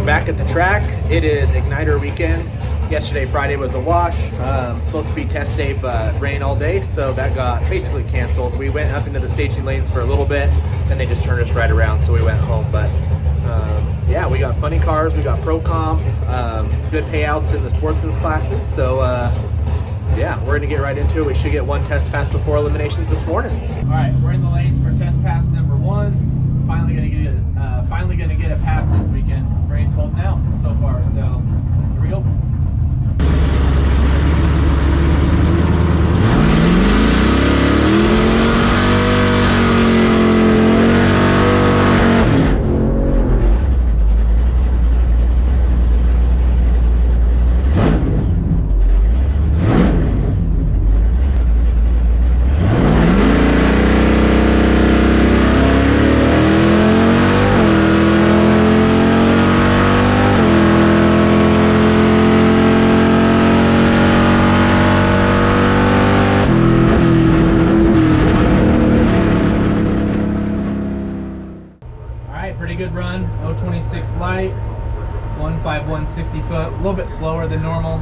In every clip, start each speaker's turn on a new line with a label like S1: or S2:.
S1: we're back at the track. It is Igniter weekend. Yesterday, Friday, was a wash. Supposed to be test day, but rain all day, so that got basically canceled. We went up into the staging lanes for a little bit, and they just turned us right around, so we went home. But yeah, we got funny cars, we got pro comp, good payouts in the sportsman's classes. So yeah, we're gonna get right into it. We should get one test pass before eliminations this morning. All right, we're in the lanes for test pass number 1. Finally gonna get a pass this weekend. Rain's holding out so far, so here we go. Pretty good run, 026 light, 151 60 foot, a little bit slower than normal.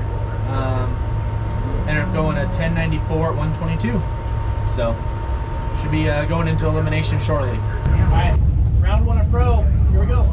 S1: Ended up going at 1094 at 122. So should be going into elimination shortly. All right, round 1 of pro, here we go.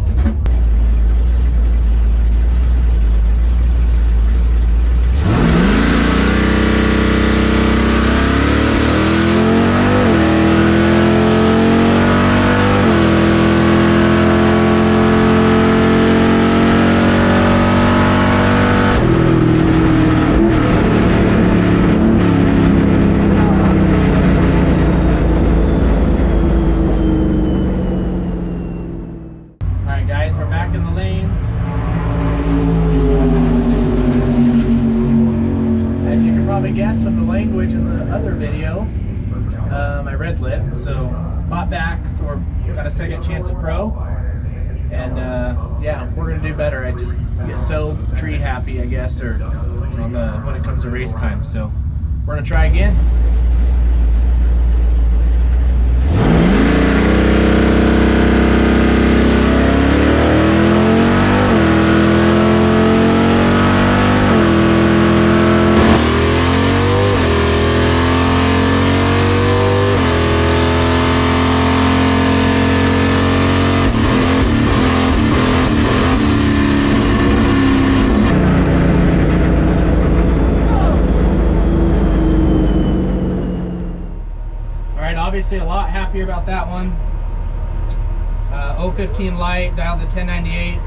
S1: Guys, we're back in the lanes. As you can probably guess from the language in the other video, I red lit, so bought back, so we're got a second chance at pro. And yeah, we're gonna do better. I just get so tree happy, I guess, or on the when it comes to race time. So we're gonna try again. Obviously a lot happier about that one. 015 light, dialed to 1098,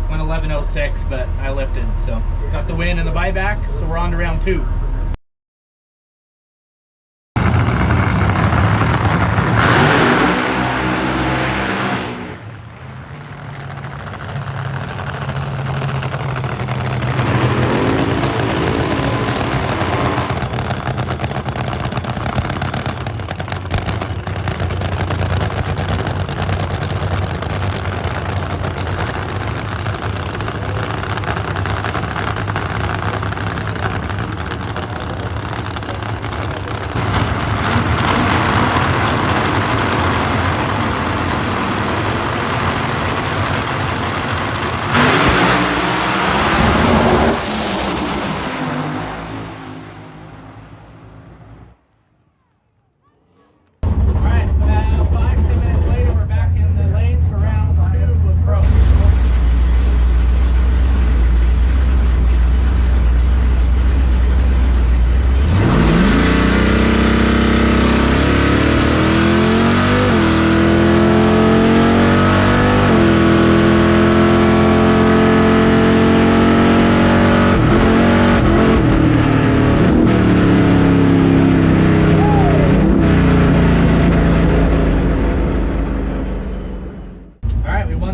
S1: went 1106, but I lifted, so got the win and the buyback, so we're on to round 2.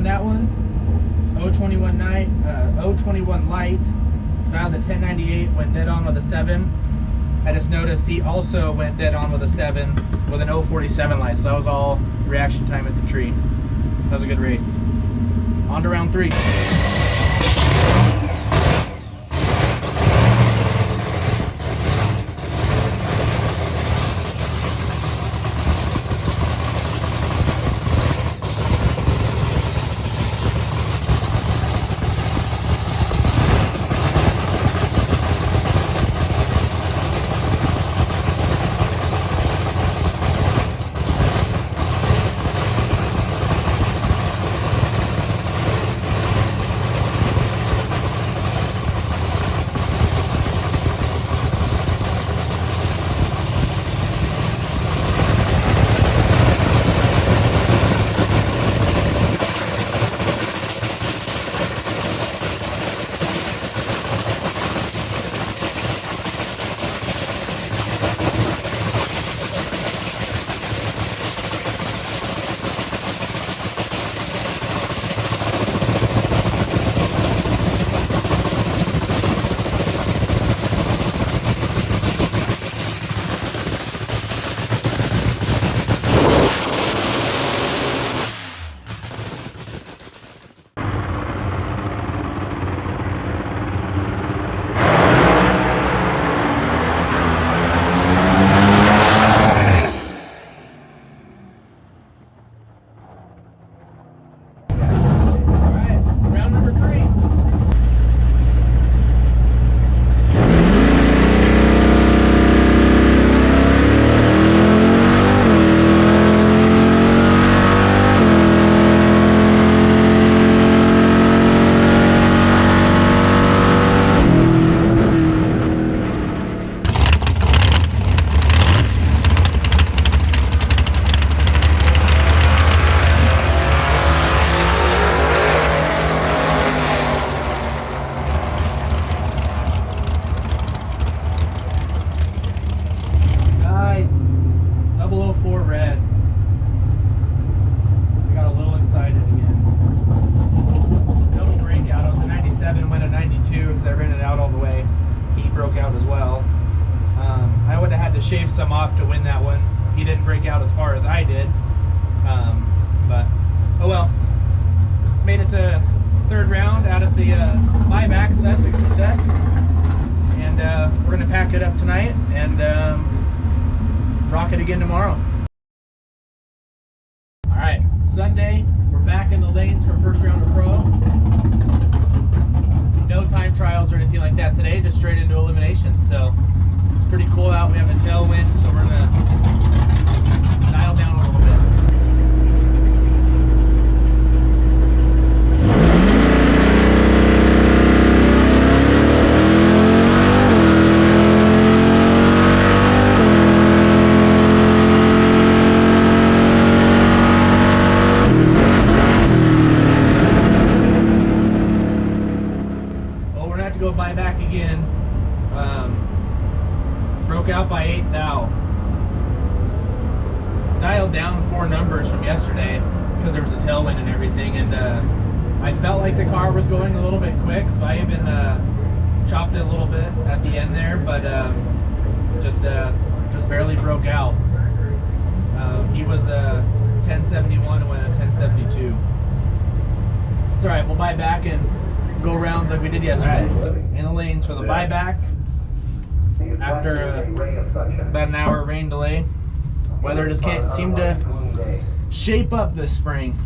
S1: That one, 021 night, 021 light, dialed to 1098, went dead on with a 7. I just noticed he also went dead on with a 7 with an 047 light, so that was all reaction time at the tree. That was a good race. On to round 3. shave some off to win that one. He didn't break out as far as I did, but oh well. Made it to third round out of the buyback, so that's a success. And we're gonna pack it up tonight and rock it again tomorrow. All right, Sunday, we're back in the lanes for first round of pro. No time trials or anything like that today, just straight into elimination. So it's pretty cool out. We have a tailwind, so we're gonna dial down a little bit. Go buy back again. Broke out by 8 thou. Dialed down 4 numbers from yesterday because there was a tailwind and everything, and I felt like the car was going a little bit quick, so I even chopped it a little bit at the end there, but just barely broke out. He was 1071 and went at 1072. It's all right. We'll buy back and go rounds like we did yesterday. Right. In the lanes for the buyback after about an hour rain delay. Weather just can't seem to shape up this spring.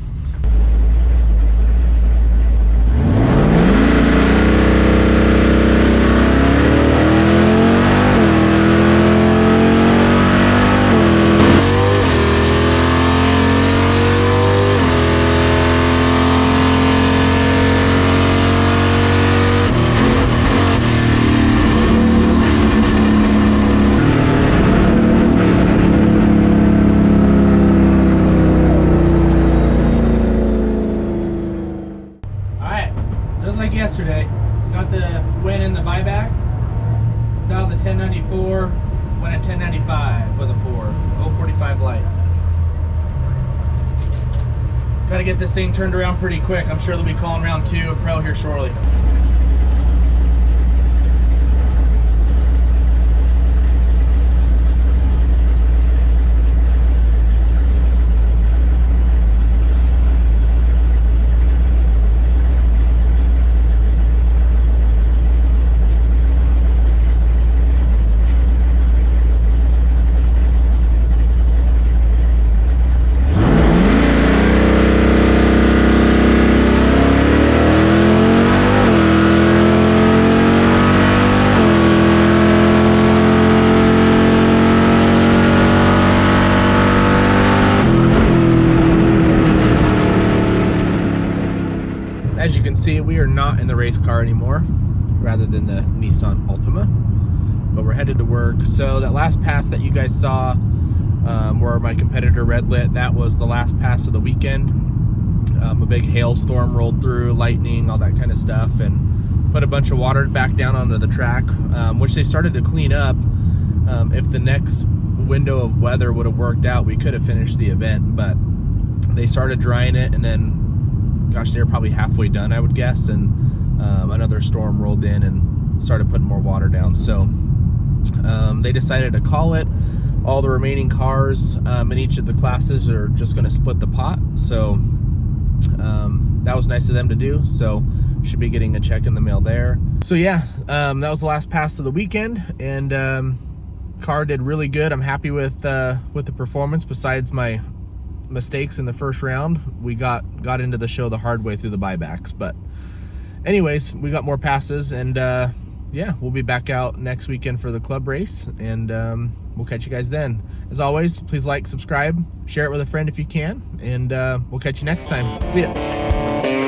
S1: Yesterday, got the win in the buyback. Dialed the 1094, went at 1095 with a 045 light. Got to get this thing turned around pretty quick. I'm sure they'll be calling round 2 of pro here shortly. As you can see, we are not in the race car anymore, rather than the Nissan Altima, but we're headed to work. So that last pass that you guys saw, where my competitor red lit, that was the last pass of the weekend. A big hailstorm rolled through, lightning, all that kind of stuff, and put a bunch of water back down onto the track, which they started to clean up. If the next window of weather would have worked out, we could have finished the event, but they started drying it, and then gosh, they were probably halfway done, I would guess, and another storm rolled in and started putting more water down. So they decided to call it. All the remaining cars in each of the classes are just going to split the pot. So that was nice of them to do. So should be getting a check in the mail there. So yeah, that was the last pass of the weekend, and car did really good. I'm happy with the performance. Besides my mistakes in the first round, we got into the show the hard way through the buybacks. But anyways, we got more passes, and yeah, we'll be back out next weekend for the club race, and we'll catch you guys then. As always, please like, subscribe, share it with a friend if you can, and we'll catch you next time. See ya.